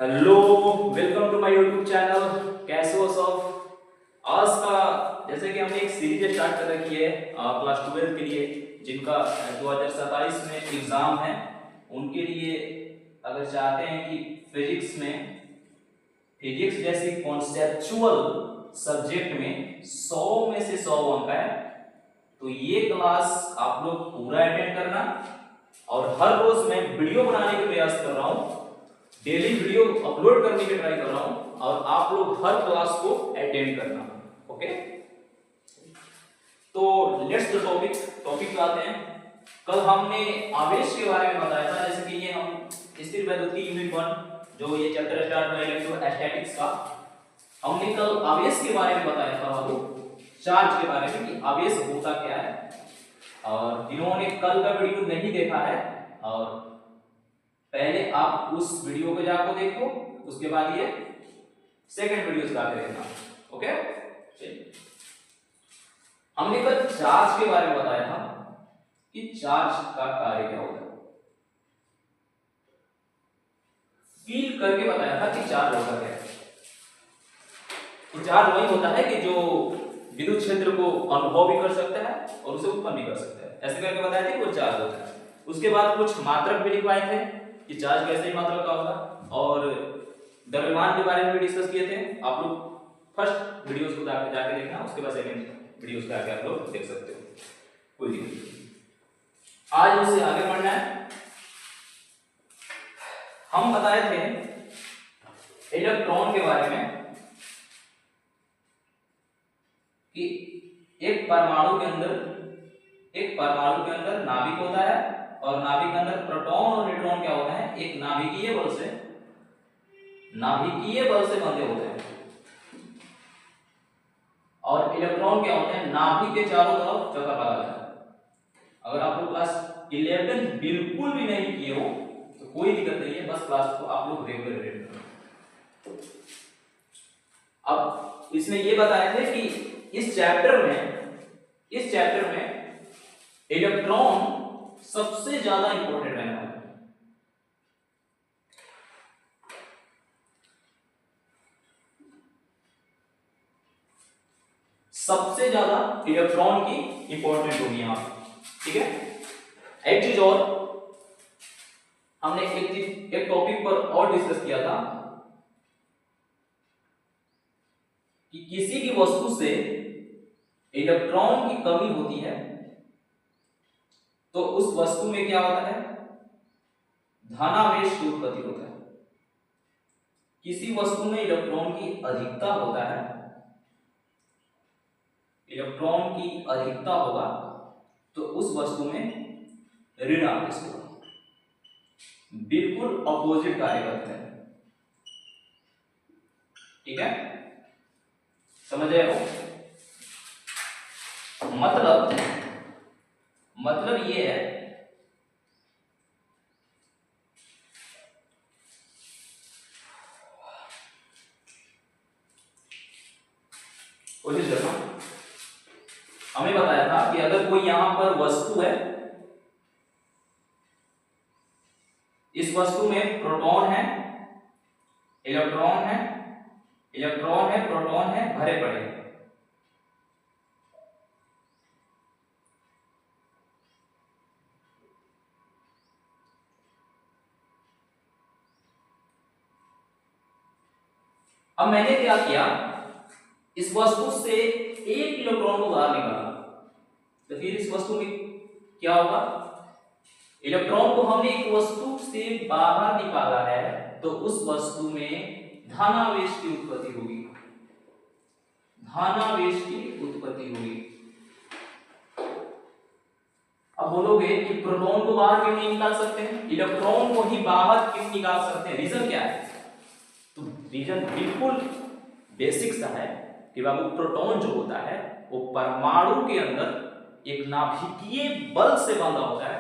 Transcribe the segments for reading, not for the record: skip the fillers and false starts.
Hello, welcome to my YouTube channel. कैसे हो सब? आज का जैसे कि हमने एक सीरीज स्टार्ट कर रखी है क्लास 12 के लिए, जिनका 2027 में एग्जाम है, उनके लिए अगर चाहते हैं कि फिजिक्स जैसी कॉन्सेप्चुअल सब्जेक्ट में 100 में से 100 अंक है, तो ये क्लास आप लोग पूरा अटेंड करना। और हर रोज मैं वीडियो बनाने के प्रयास कर रहा हूँ, डेली वीडियो अपलोड करने की ट्राई कर रहा हूं, और आप लोग हर क्लास को अटेंड करना। ओके, तो लेट्स द टॉपिक पे आते हैं। कल हमने आवेश के बारे में बताया था, जैसे कि ये हम स्थिर वैद्युति यूनिट 1 जो ये चैप्टर स्टार्ट हुआ इलेक्ट्रोस्टैटिक्स का, हमने कल आवेश के बारे में बताया था, वो चार्ज के बारे में कि आवेश होता क्या है। और जिन्होंने कल का वीडियो नहीं देखा है, और पहले आप उस वीडियो को जाकर देखो, उसके बाद ये सेकंड वीडियो जाकर देखना। ओके, चलिए हमने कल चार्ज के बारे में बताया था कि चार्ज का कार्य क्या होता है, फील करके बताया था कि चार्ज होता क्या है। चार्ज वही होता है कि जो विद्युत क्षेत्र को अनुभव भी कर सकता है और उसे उत्पन्न भी कर सकता है, ऐसे करके बताया था कि वो चार्ज होता है। उसके बाद कुछ मात्रक भी लिखवाए थे कि चार्ज कैसे मात्रा का होगा, और द्रव्यमान के बारे में भी डिस्कस किए थे। आप लोग फर्स्ट वीडियोस को जाके देखना, उसके बाद सेकंड वीडियोस पे आके आप लोग देख सकते हो, कोई दिक्कत नहीं। आज उससे आगे बढ़ना है। हम बताए थे इलेक्ट्रॉन के बारे में कि एक परमाणु के अंदर नाभिक होता है, और नाभिक के अंदर प्रोटॉन और न्यूट्रॉन क्या होता है, एक नाभिकीय बल से बंधे होते हैं। और इलेक्ट्रॉन क्या होते हैं, नाभिक के चारों तरफ चक्कर लगाते हैं। अगर आप लोग क्लास 11 बिल्कुल भी नहीं किए हो तो कोई दिक्कत नहीं है, बस क्लास को आप लोग रेगुलर अटेंड करो। अब इसमें ये बताया थे कि इस चैप्टर में इलेक्ट्रॉन सबसे ज्यादा इंपॉर्टेंट रहने वाला है। सबसे ज्यादा इलेक्ट्रॉन की इंपॉर्टेंट होगी यहां, ठीक है। एक चीज और हमने एक टॉपिक पर और डिस्कस किया था कि किसी भी वस्तु से इलेक्ट्रॉन की कमी होती है तो उस वस्तु में क्या होता है, धनावेश की उत्पत्ति होता है। किसी वस्तु में इलेक्ट्रॉन की अधिकता होता है, इलेक्ट्रॉन की अधिकता होगा तो उस वस्तु में ऋण आवेश होगा। बिल्कुल अपोजिट कार्य करते हैं, ठीक है, समझ रहे हो? मतलब ये है कोशिश करना। हमें बताया था कि अगर कोई यहां पर वस्तु है, इस वस्तु में प्रोटॉन है, इलेक्ट्रॉन है, प्रोटॉन है, भरे पड़े। अब मैंने क्या किया, इस वस्तु से एक इलेक्ट्रॉन को बाहर निकाला, तो फिर इस वस्तु में क्या होगा, इलेक्ट्रॉन को हमने एक वस्तु से बाहर निकाला है तो उस वस्तु में धनावेश की उत्पत्ति होगी, अब बोलोगे कि प्रोटॉन को बाहर क्यों नहीं निकाल सकते हैं, इलेक्ट्रॉन को ही बाहर क्यों निकाल सकते हैं, रीजन क्या है? तो रीजन बिल्कुल बेसिक सा है कि बाबू प्रोटॉन जो होता है वो परमाणु के अंदर एक नाभिकीय बल से बंधा होता है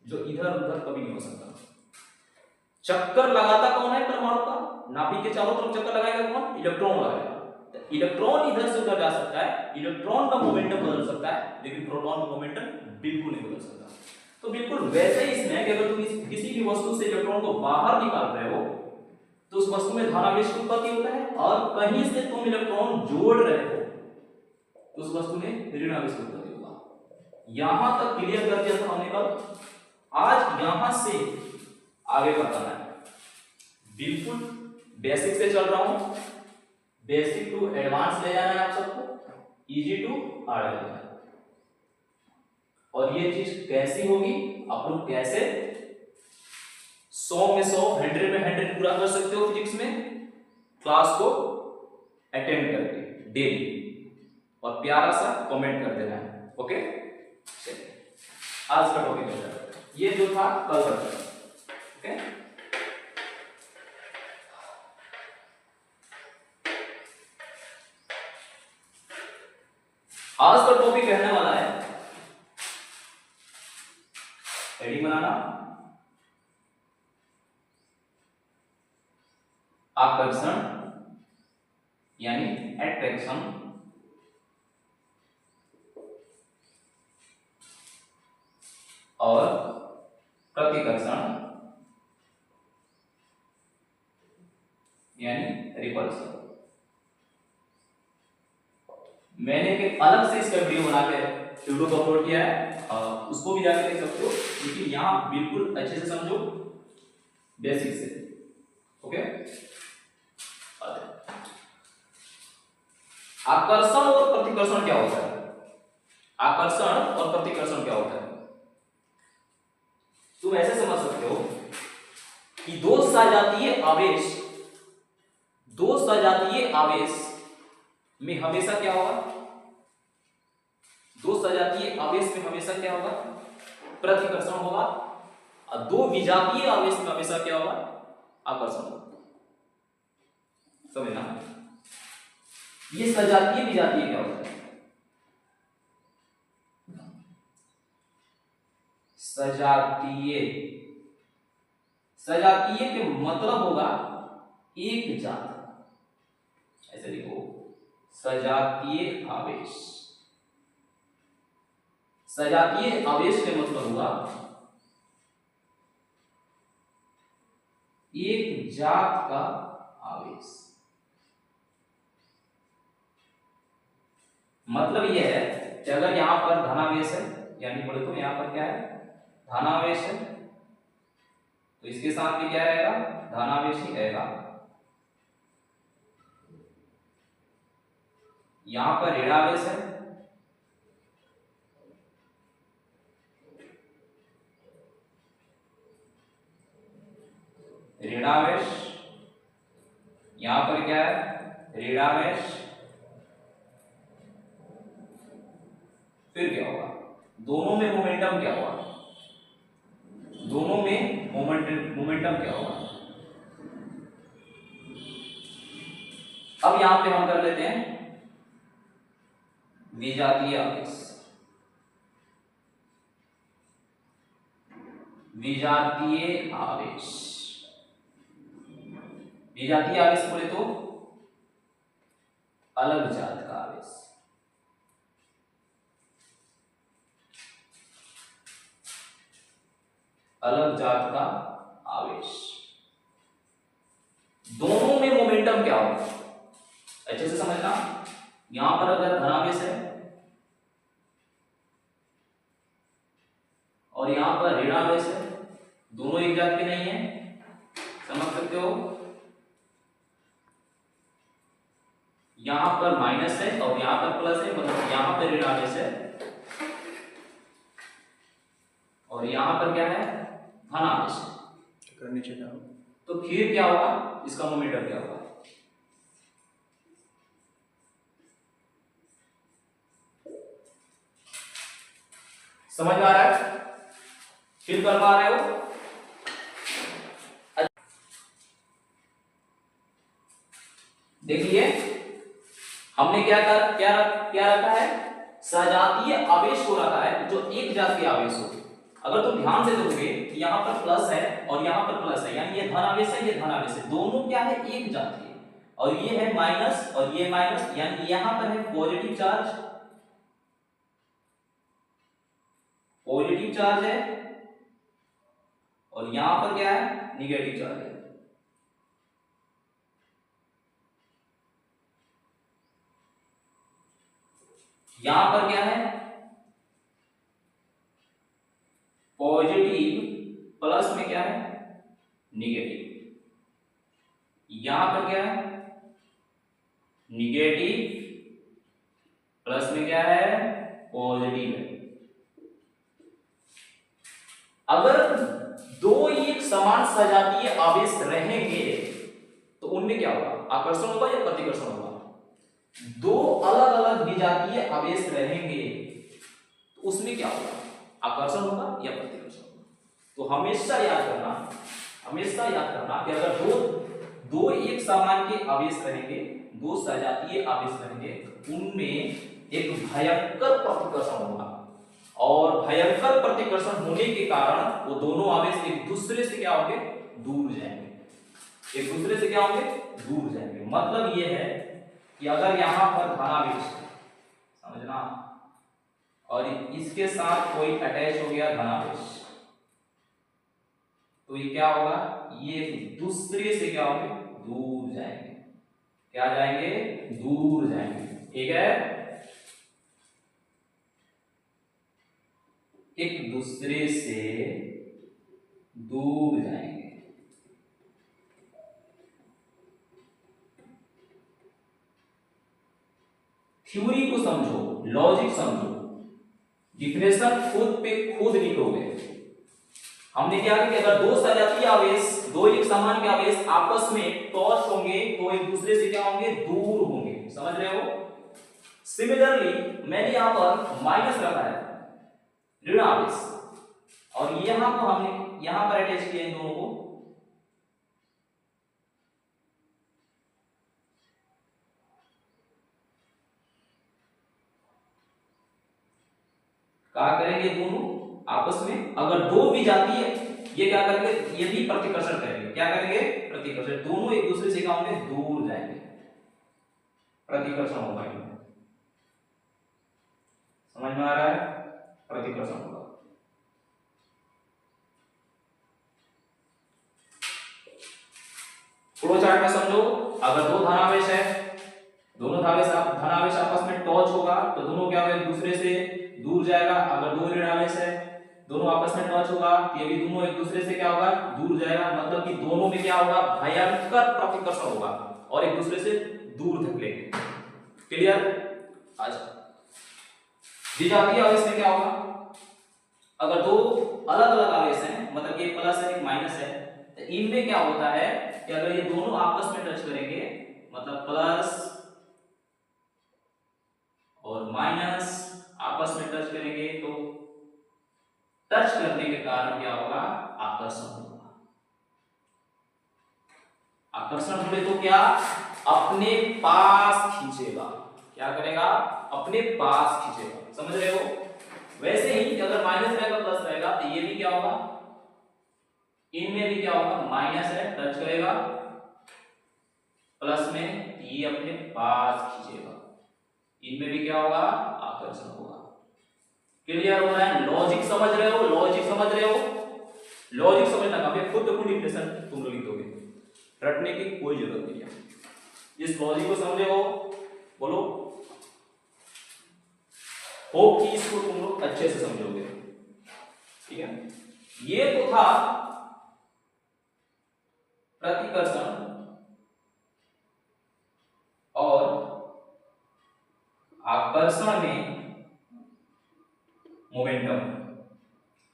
जो इधर उधर कभी नहीं हो सकता। चक्कर लगाता कौन है परमाणु का, नाभिक के चारों तरफ चक्कर लगाएगा कौन, इलेक्ट्रॉन लगाएगा। इलेक्ट्रॉन इधर से उधर जा सकता है, इलेक्ट्रॉन का मोमेंटम बदल सकता है, लेकिन प्रोटॉन का मोमेंटम बिल्कुल नहीं बदल सकता। तो बिल्कुल वैसे ही इसमें कि अगर तुम किसी भी वस्तु से इलेक्ट्रॉन को बाहर निकाल रहे हो तो उस वस्तु में धनावेश की उत्पत्ति होता है, और कहीं से तुम इलेक्ट्रॉन जोड़ रहे हो तो उस वस्तु में ऋणावेश की उत्पत्ति होगा। यहां तक क्लियर कर दिया था हमने कल। आज यहां से आगे बताना है, बिल्कुल बेसिक से चल रहा हूं, बेसिक टू एडवांस ले जाना है आप सबको, इजी टू हार्ड ले जाना है। और ये चीज कैसी होगी, आप लोग कैसे 100 में 100, 100 में 100 पूरा कर सकते हो फिजिक्स में, क्लास को अटेंड करके डेली, और प्यारा सा कमेंट कर देना है। ओके, आज का टॉपिक है ये जो था कल का। ओके, आज का टॉपिक रहने वाला है हेडिंग बनाना, आकर्षण यानी अट्रैक्शन, और प्रतिकर्षण यानी रिपल्सन। मैंने एक अलग से इसका वीडियो बना के यूट्यूब पर अपलोड किया है, उसको भी जाकर देख सकते हो, क्योंकि यहाँ बिल्कुल अच्छे से समझो बेसिक से। ओके, आकर्षण और प्रतिकर्षण क्या होता है? आकर्षण और प्रतिकर्षण क्या होता है? तुम ऐसे समझ सकते हो कि दो सजातीय आवेश में हमेशा क्या होगा? दो सजातीय आवेश में हमेशा क्या होगा? प्रतिकर्षण होगा। और दो विजातीय आवेश में हमेशा क्या होगा? आकर्षण होगा। समझना, ये सजातीय विजातीय क्या होता है? सजातीय के मतलब होगा एक जात, ऐसे लिखो, सजातीय आवेश। सजातीय आवेश के मतलब होगा एक जात का आवेश। मतलब यह है कि अगर यहां पर धनावेश है, यानी बोले तो यहां पर क्या है? धनावेश है, तो इसके साथ भी क्या रहेगा? धनावेश ही रहेगा। यहां पर ऋणावेश है, ऋणावेश, यहां पर क्या है? ऋणावेश। फिर क्या होगा? दोनों में मोमेंटम क्या होगा? दोनों में मोमेंटम क्या होगा? अब यहां पे हम कर लेते हैं विजातीय आवेश। विजातीय आवेश, विजातीय आवेश बोले तो अलग जात का आवेश। अलग जात का आवेश, दोनों में मोमेंटम क्या होगा? अच्छे से समझना, यहां पर अगर धनावेश है और यहां पर ऋणावेश है, दोनों एक जात के नहीं है, समझ सकते हो? यहां पर माइनस है और यहां पर प्लस है, मतलब यहां पर ऋणावेश है और यहां पर क्या है? धनावेश है। नीचे जाओ, तो फिर क्या होगा? इसका मोमेंटम क्या होगा? समझ में आ रहा है? फील कर पा रहे हो? देखिए हमने क्या रखा है? सजातीय आवेश को रखा है जो एक जात के आवेश हो। अगर तुम ध्यान से देखोगे कि यहाँ पर प्लस है और यहाँ पर प्लस है, यानी ये धनावेश है, ये धनावेश है, दोनों क्या है? एक जात के। और ये है माइनस और ये माइनस, यानी यहाँ पर है पॉजिटिव चार्ज, पॉजिटिव चार्ज है, और यहाँ पर क्या है? निगेटिव चार्ज है। यहां पर क्या है, पॉजिटिव प्लस में क्या है, निगेटिव। यहां पर क्या है, निगेटिव प्लस में क्या है, पॉजिटिव है। अगर दो एक समान सजातीय आवेश रहेंगे तो उनमें क्या होगा, आकर्षण होगा या प्रतिकर्षण होगा। दो अलग अलग विजातीय आवेश रहेंगे तो उसमें क्या होगा, आकर्षण होगा या प्रतिकर्षण होगा। तो हमेशा याद करना कि अगर दो एक समान के आवेश रहेंगे, दो सजातीय आवेश रहेंगे, उनमें एक भयंकर प्रतिकर्षण होगा और भयंकर प्रतिकर्षण होने के कारण वो दोनों आवेश एक दूसरे से क्या होंगे, दूर जाएंगे। एक दूसरे से क्या होंगे, दूर जाएंगे। मतलब ये है कि अगर यहां पर धनावेश समझना और इसके साथ कोई अटैच हो गया धनावेश, तो ये क्या होगा, ये एक दूसरे से क्या होंगे, दूर जाएंगे। क्या जाएंगे, दूर जाएंगे। ठीक है, एक दूसरे से दूर जाएंगे। थ्योरी को समझो, लॉजिक समझो, डिफिनेशन खुद पे खुद लिखोगे। हमने क्या किया कि अगर दो सजातीय आवेश, दो एक समान के आवेश आपस में टॉर्च होंगे तो एक दूसरे से क्या होंगे, दूर होंगे। समझ रहे हो। सिमिलरली मैंने यहां पर माइनस रखा है, ऋण आवेश, और यहां को हमने यहां पर अटैच किया इन दोनों को। क्या करेंगे, दोनों आपस में अगर दो विजातीय, ये क्या करेंगे, ये भी प्रतिकर्षण करेंगे। क्या करेंगे, प्रतिकर्षण। दोनों एक दूसरे से क्या होंगे, दूर जाएंगे, प्रतिकर्षण होगा। समझ में आ रहा है, प्रतिकर्षण होगा। फ्लो चार्ट में समझो, अगर दो धनावेश है, दोनों धनावेश आपस में टॉर्च होगा तो दोनों क्या होगा, एक दूसरे से दूर जाएगा। अगर दो ऋण आवेश है, दोनों आपस में टच होगा, ये भी दोनों एक दूसरे से क्या होगा, दूर जाएगा। मतलब कि दोनों में क्या होगा, भयंकर प्रतिकर्षण होगा और एक दूसरे से दूर धकेलेंगे। क्लियर। अच्छा, विजातीय आवेश में क्या होगा, अगर दो अलग अलग आवेश हैं, मतलब एक प्लस है एक माइनस है, तो इनमें क्या होता है कि अगर ये दोनों आपस में टच करेंगे, मतलब प्लस और माइनस आपस में टच करेंगे, तो टच करने के कारण क्या होगा, आकर्षण होगा। आकर्षण होने तो क्या, अपने पास खींचेगा। क्या करेगा, अपने पास खींचेगा। समझ रहे हो। वैसे ही अगर माइनस रहेगा प्लस रहेगा तो ये भी क्या होगा, इनमें भी क्या होगा, माइनस है टच करेगा प्लस में, ये अपने पास खींचेगा, इनमें भी क्या होगा, आकर्षण होगा। क्लियर हो रहा है। लॉजिक समझ रहे हो, लॉजिक समझ रहे हो। लॉजिक समझना काफी, खुद खुद डिफिनेशन तुम लोग लिख दोगे, रटने की कोई जरूरत नहीं है। इस लॉजिक को समझे हो, बोलो। होप कि इसको तुम लोग अच्छे से समझोगे। ठीक है, ये तो था प्रतिकर्षण और आकर्षण में मोमेंटम।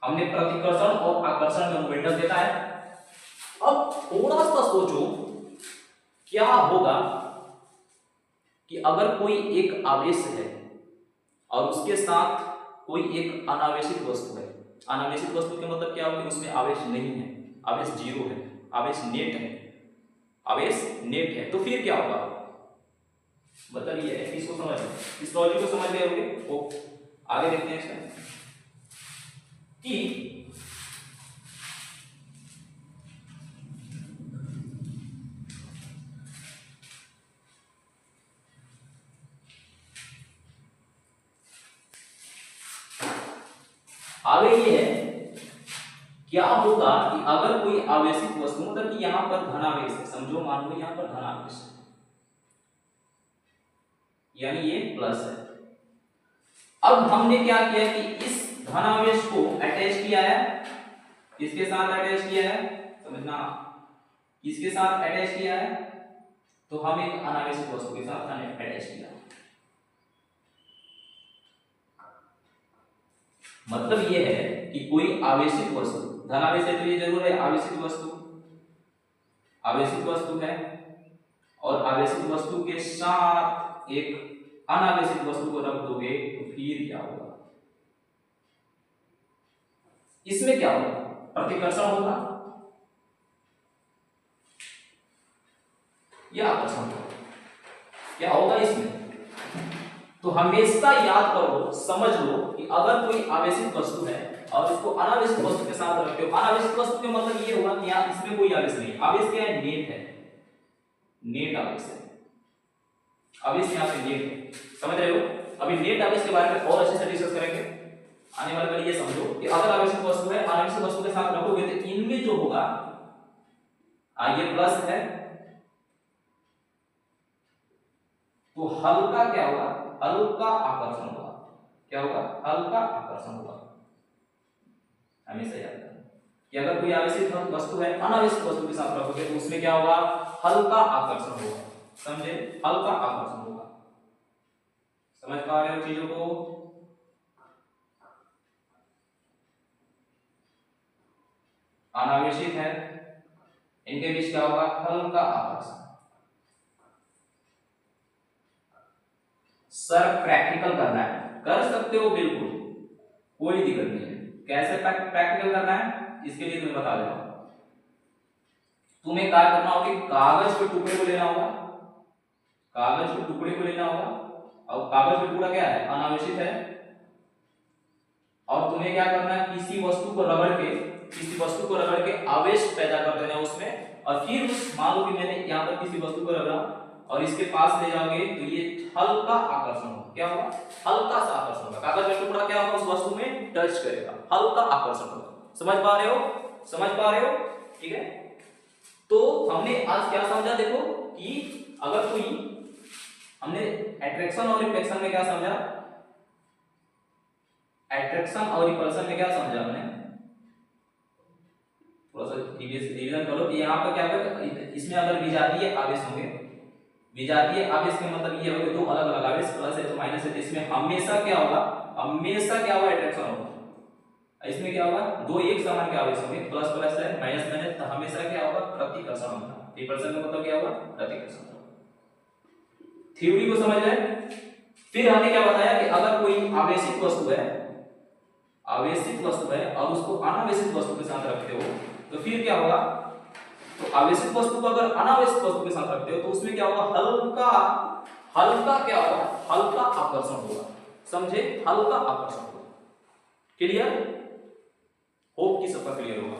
हमने प्रतिकर्षण और आकर्षण में मोमेंटम देखा है। अब थोड़ा सा सोचो, क्या होगा कि अगर कोई एक आवेश है और उसके साथ कोई एक अनावेशित वस्तु है। अनावेशित वस्तु के मतलब क्या होगा, उसमें आवेश नहीं है, आवेश जीरो है, आवेश नेट है, आवेश नेट है। तो फिर क्या होगा, बताइए। इसको समझ, इस लॉजिक को समझ गए होंगे। आगे देखते हैं इसमें कि आगे ये है, क्या होगा कि अगर कोई आवेशित वस्तु, मतलब कि यहां पर धनावेश है, समझो, मान लो यहां पर धनावेश है, यानी ये प्लस है, अब हमने क्या किया कि इस धनावेश को अटैच किया है, किसके साथ अटैच किया है, समझना, किसके साथ अटैच किया है, तो हम एक अनावेशित वस्तु के साथ अटैच किया। मतलब ये है कि कोई आवेशित वस्तु, धनावेश है तो ये जरूर है आवेशित वस्तु, आवेशित वस्तु है, और आवेशित वस्तु के साथ एक अनावेशित वस्तु को रख दोगे तो फिर क्या होगा, इसमें क्या होगा, प्रतिकर्षण होगा या आकर्षण होगा, क्या होगा इसमें। तो हमेशा याद करो, समझ लो कि अगर कोई आवेशित वस्तु है और इसको अनावेशित वस्तु के साथ रखते हो, अनावेशित वस्तु का मतलब ये होगा कि यहाँ इसमें कोई आवेश नहीं, आवेश क्या है, नेट है, नेट आवेश है, आवेश यहाँ पे नेट है, समझ रहे हो। अभी नेट आवेश के बारे में और अच्छे से डिस्कस करेंगे आने वाले में। ये समझो कि अगर आवेशित वस्तु है, अनावेशित वस्तु के साथ रखोगे तो इनमें जो होगा, ये प्लस है तो हल्का क्या होगा, हल्का आकर्षण होगा, क्या होगा, हल्का आकर्षण होगा। हमेशा याद रखना कि अगर कोई आवेशित वस्तु है अनावेशित वस्तु के साथ रखोगे तो उसमें क्या होगा, हल्का आकर्षण होगा, समझे, हल्का आकर्षण होगा। समझ पा रहे हो चीजों को। अनावेशित है, इनके बीच क्या होगा, हल्का आकर्षण। सर प्रैक्टिकल करना है, कर सकते हो बिल्कुल, कोई दिक्कत नहीं है। कैसे प्रैक्टिकल करना है इसके लिए तुम्हें बता देता हूं। तुम्हें क्या करना होगा कि कागज के टुकड़े को लेना होगा, कागज के टुकड़े को लेना होगा, और कागज का टुकड़ा क्या है, अनावेशित है, और तुम्हें क्या करना है, किसी वस्तु को रगड़ के, किसी वस्तु को रगड़ के आवेश पैदा कर देना उसमें, और फिर उस, मान लो कि मैंने यहाँ पर किसी वस्तु को रगड़ा और इसके पास ले जाओगे तो ये हल्का आकर्षण होगा, क्या होगा, हल्का सा आकर्षण होगा। कागज का टुकड़ा क्या होगा, उस वस्तु में टच करेगा, हल्का आकर्षण होगा। समझ पा रहे हो, समझ पा रहे हो, ठीक है। तो हमने आज क्या समझा, देखो कि अगर कोई, हमने अट्रैक्शन और रिपल्शन में क्या समझा, अट्रैक्शन और रिपल्शन में क्या समझा हमने, थोड़ा सा रिवीजन करो कि यहाँ पर क्या होगा, इसमें अगर विजातीय आवेश होंगे, विजातीय आवेश का मतलब ये होगा दो अलग अलग आवेश, प्लस है तो माइनस है, तो इसमें हमेशा क्या होगा, हमेशा क्या होगा, अट्रैक्शन होगा। इसमें क्या होगा, दो एक समान के आवेश होंगे, प्लस प्लस है, माइनस माइनस, तो हमेशा क्या होगा, प्रतिकर्षण होगा। रिपल्शन का मतलब क्या होगा, प्रतिकर्षण। थ्योरी को समझ रहे। फिर हमने क्या बताया कि अगर कोई आवेशित वस्तु है, आवेशित वस्तु है और उसको अनावेशित वस्तु के साथ रखते हो तो फिर क्या होगा, तो आवेशित वस्तु को अगर अनावेशित वस्तु के साथ रखते हो तो उसमें क्या होगा, हल्का, हल्का क्या होगा, हल्का आकर्षण होगा, समझे, हल्का आकर्षण होगा। क्लियर, होप कि सबका क्लियर होगा।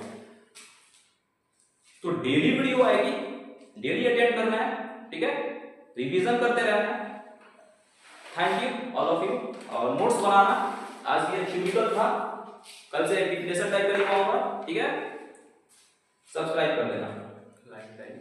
तो डेली वीडियो आएगी, डेली अटेंड करना है, ठीक है, रिवीजन करते रहना है। Thank you all of you. और नोट्स बनाना, आज ये थ्योरिकल था, कल से डिफिनेशन टाइप करेंगे होगा, ठीक है। सब्सक्राइब कर देना, लाइक टाइप।